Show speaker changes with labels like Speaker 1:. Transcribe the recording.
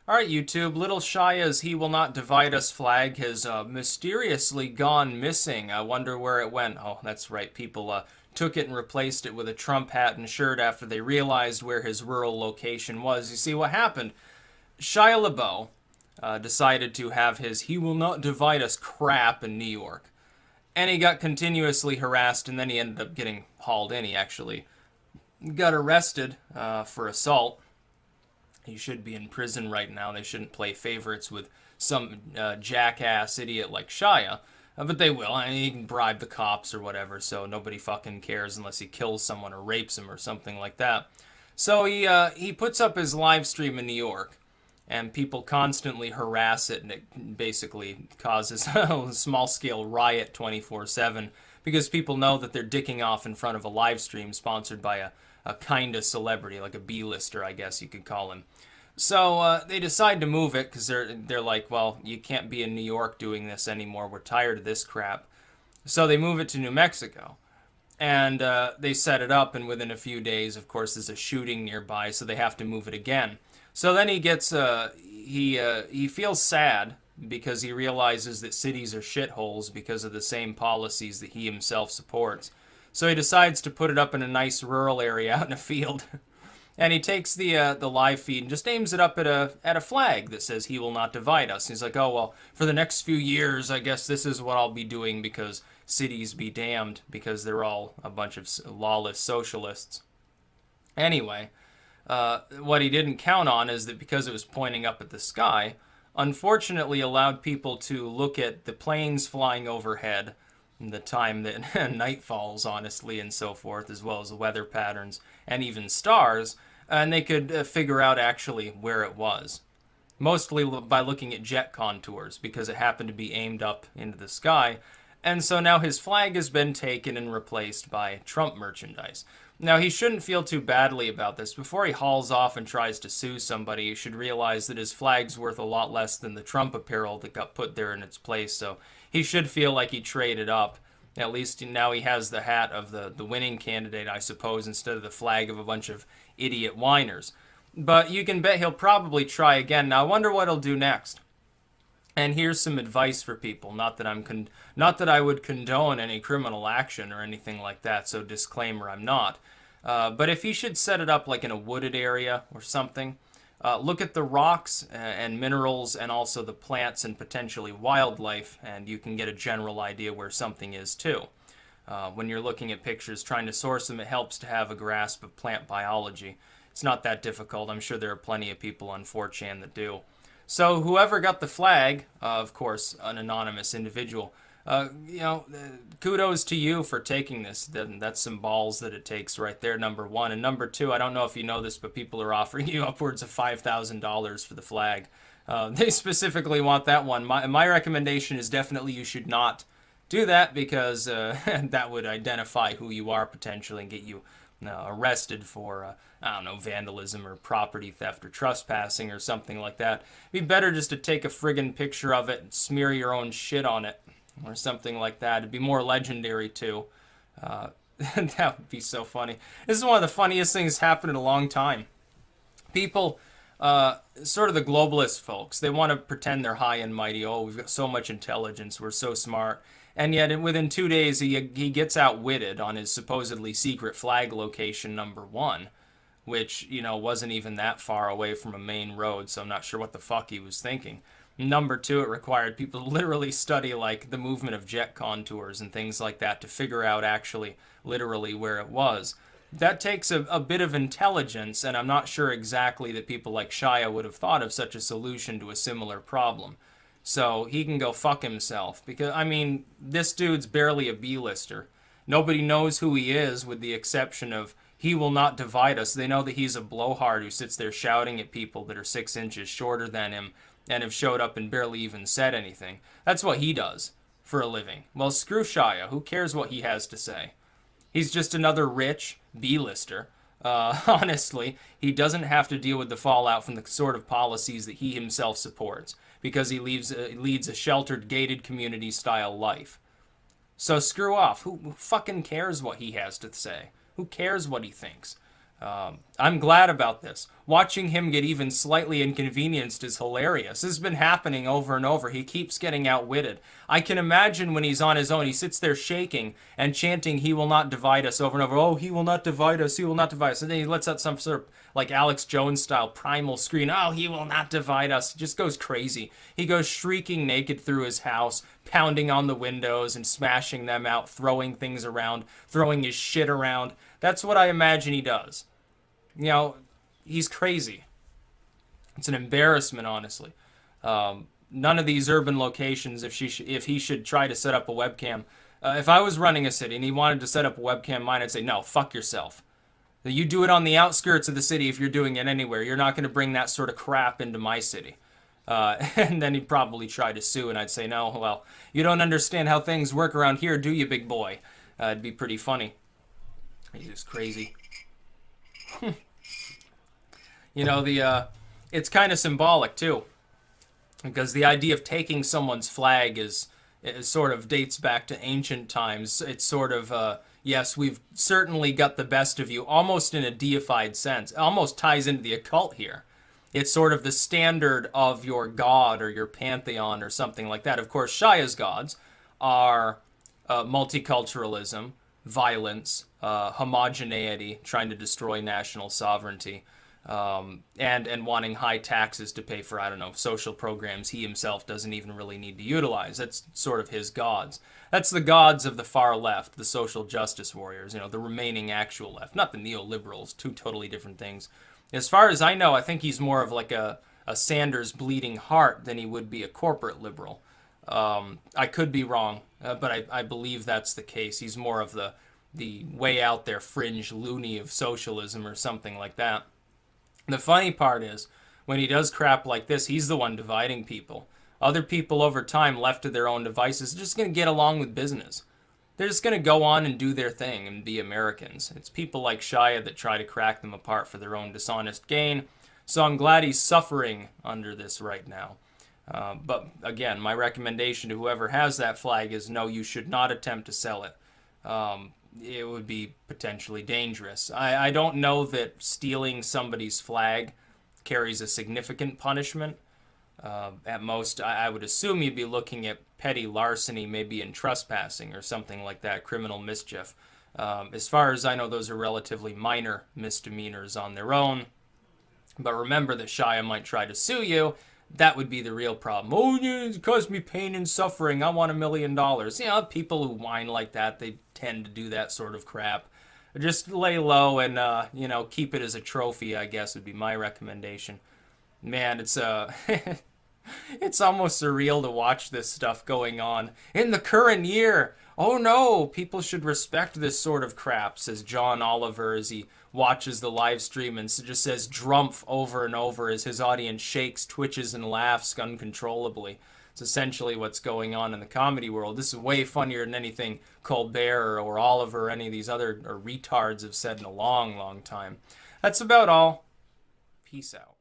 Speaker 1: Alright, YouTube, little Shia's He Will Not Divide Us flag has mysteriously gone missing. I wonder where it went. Oh, that's right, people took it and replaced it with a Trump hat and shirt after they realized where his rural location was. You see, what happened? Shia Labeouf decided to have his He Will Not Divide Us crap in New York. And he got continuously harassed, and then he ended up getting hauled in. He actually got arrested for assault. He should be in prison right now. They shouldn't play favorites with some jackass idiot like Shia. But they will. I mean, he can bribe the cops or whatever, so nobody fucking cares unless he kills someone or rapes him or something like that. So he puts up his live stream in New York, and people constantly harass it, and it basically causes a small-scale riot 24/7 because people know that they're dicking off in front of a live stream sponsored by a kind of celebrity, like a B-lister, I guess you could call him. So they decide to move it because they're like, well, you can't be in New York doing this anymore. We're tired of this crap. So they move it to New Mexico. And they set it up, and within a few days, of course, there's a shooting nearby, so they have to move it again. So then he gets he feels sad because he realizes that cities are shitholes because of the same policies that he himself supports. So he decides to put it up in a nice rural area out in a field. And he takes the live feed and just aims it up at a flag that says "He will not divide us." And he's like, "Oh well, for the next few years, I guess this is what I'll be doing because cities be damned because they're all a bunch of lawless socialists." Anyway, what he didn't count on is that because it was pointing up at the sky, unfortunately allowed people to look at the planes flying overhead, the time that night falls, honestly, and so forth, as well as the weather patterns and even stars, and they could figure out actually where it was. Mostly by looking at jet contours, because it happened to be aimed up into the sky. And so now his flag has been taken and replaced by Trump merchandise. Now, he shouldn't feel too badly about this. Before he hauls off and tries to sue somebody, he should realize that his flag's worth a lot less than the Trump apparel that got put there in its place, so he should feel like he traded up. At least now he has the hat of the winning candidate, I suppose, instead of the flag of a bunch of idiot whiners. But you can bet he'll probably try again. Now, I wonder what he'll do next. And here's some advice for people. Not that I would condone any criminal action or anything like that. So disclaimer, I'm not. But if he should set it up like in a wooded area or something, look at the rocks and minerals and also the plants and potentially wildlife, and you can get a general idea where something is too. When you're looking at pictures, trying to source them, it helps to have a grasp of plant biology. It's not that difficult. I'm sure there are plenty of people on 4chan that do. So whoever got the flag, of course, an anonymous individual, kudos to you for taking this. That's some balls that it takes right there, number one. And number two, I don't know if you know this, but people are offering you upwards of $5,000 for the flag. They specifically want that one. My recommendation is definitely you should not do that because that would identify who you are potentially and get you arrested for, I don't know, vandalism or property theft or trespassing or something like that. It'd be better just to take a friggin' picture of it and smear your own shit on it or something like that. It'd be more legendary, too. That would be so funny. This is one of the funniest things happened in a long time. People, sort of the globalist folks, they want to pretend they're high and mighty. Oh, we've got so much intelligence. We're so smart. And yet, within 2 days, he gets outwitted on his supposedly secret flag location number one, which, wasn't even that far away from a main road, so I'm not sure what the fuck he was thinking. Number two, it required people to literally study, like, the movement of jet contours and things like that to figure out actually, literally, where it was. That takes a bit of intelligence, and I'm not sure exactly that people like Shia would have thought of such a solution to a similar problem. So he can go fuck himself. Because, I mean, this dude's barely a B-lister. Nobody knows who he is with the exception of He Will Not Divide Us. They know that he's a blowhard who sits there shouting at people that are 6 inches shorter than him and have showed up and barely even said anything. That's what he does for a living. Well, screw Shia. Who cares what he has to say? He's just another rich B-lister. Honestly, he doesn't have to deal with the fallout from the sort of policies that he himself supports because he leads a sheltered, gated community-style life. So screw off. Who fucking cares what he has to say? Who cares what he thinks? I I'm glad about this. Watching him get even slightly inconvenienced is hilarious. This has been happening over and over. He keeps getting outwitted. I can imagine when he's on his own, he sits there shaking and chanting, "He will not divide us," over and over. Oh, he will not divide us. He will not divide us. And then he lets out some sort of like Alex Jones style primal scream. Oh, he will not divide us. He just goes crazy. He goes shrieking naked through his house, pounding on the windows and smashing them out, throwing ththings around, throwing his shit around. That's what I imagine he does. You know, he's crazy. It's an embarrassment, honestly. None of these urban locations, if he should try to set up a webcam, if I was running a city and he wanted to set up a webcam mine, I'd say, no, fuck yourself. You do it on the outskirts of the city if you're doing it anywhere. You're not going to bring that sort of crap into my city. And then he'd probably try to sue, and I'd say, no, well, you don't understand how things work around here, do you, big boy? It'd be pretty funny. He's just crazy. You know, it's kind of symbolic, too. Because the idea of taking someone's flag is sort of dates back to ancient times. It's sort of, yes, we've certainly got the best of you, almost in a deified sense. It almost ties into the occult here. It's sort of the standard of your god or your pantheon or something like that. Of course, Shia's gods are multiculturalism, violence, homogeneity, trying to destroy national sovereignty, and wanting high taxes to pay for, I don't know, social programs he himself doesn't even really need to utilize. That's sort of his gods. That's the gods of the far left, the social justice warriors, you know, the remaining actual left, not the neoliberals, two totally different things. As far as I know, I think he's more of like a Sanders bleeding heart than he would be a corporate liberal. I could be wrong, but I believe that's the case. He's more of the way out there fringe loony of socialism or something like that. The funny part is, when he does crap like this, he's the one dividing people. Other people over time, left to their own devices, are just going to get along with business. They're just going to go on and do their thing and be Americans. It's people like Shia that try to crack them apart for their own dishonest gain. So I'm glad he's suffering under this right now. But again, my recommendation to whoever has that flag is no, you should not attempt to sell it. It would be potentially dangerous. I don't know that stealing somebody's flag carries a significant punishment. At most, I would assume you'd be looking at petty larceny, maybe in trespassing or something like that, criminal mischief. As far as I know, those are relatively minor misdemeanors on their own. But remember that Shia might try to sue you. That would be the real problem. Oh, yeah, it caused me pain and suffering. I want $1 million. You know, people who whine like that, they tend to do that sort of crap. Just lay low and, you know, keep it as a trophy, I guess, would be my recommendation. Man, it's, it's almost surreal to watch this stuff going on. In the current year, oh no, people should respect this sort of crap, says John Oliver as he watches the live stream and just says "drumph" over and over as his audience shakes, twitches, and laughs uncontrollably. It's essentially what's going on in the comedy world. This is way funnier than anything Colbert or Oliver or any of these other retards have said in a long, long time. That's about all. Peace out.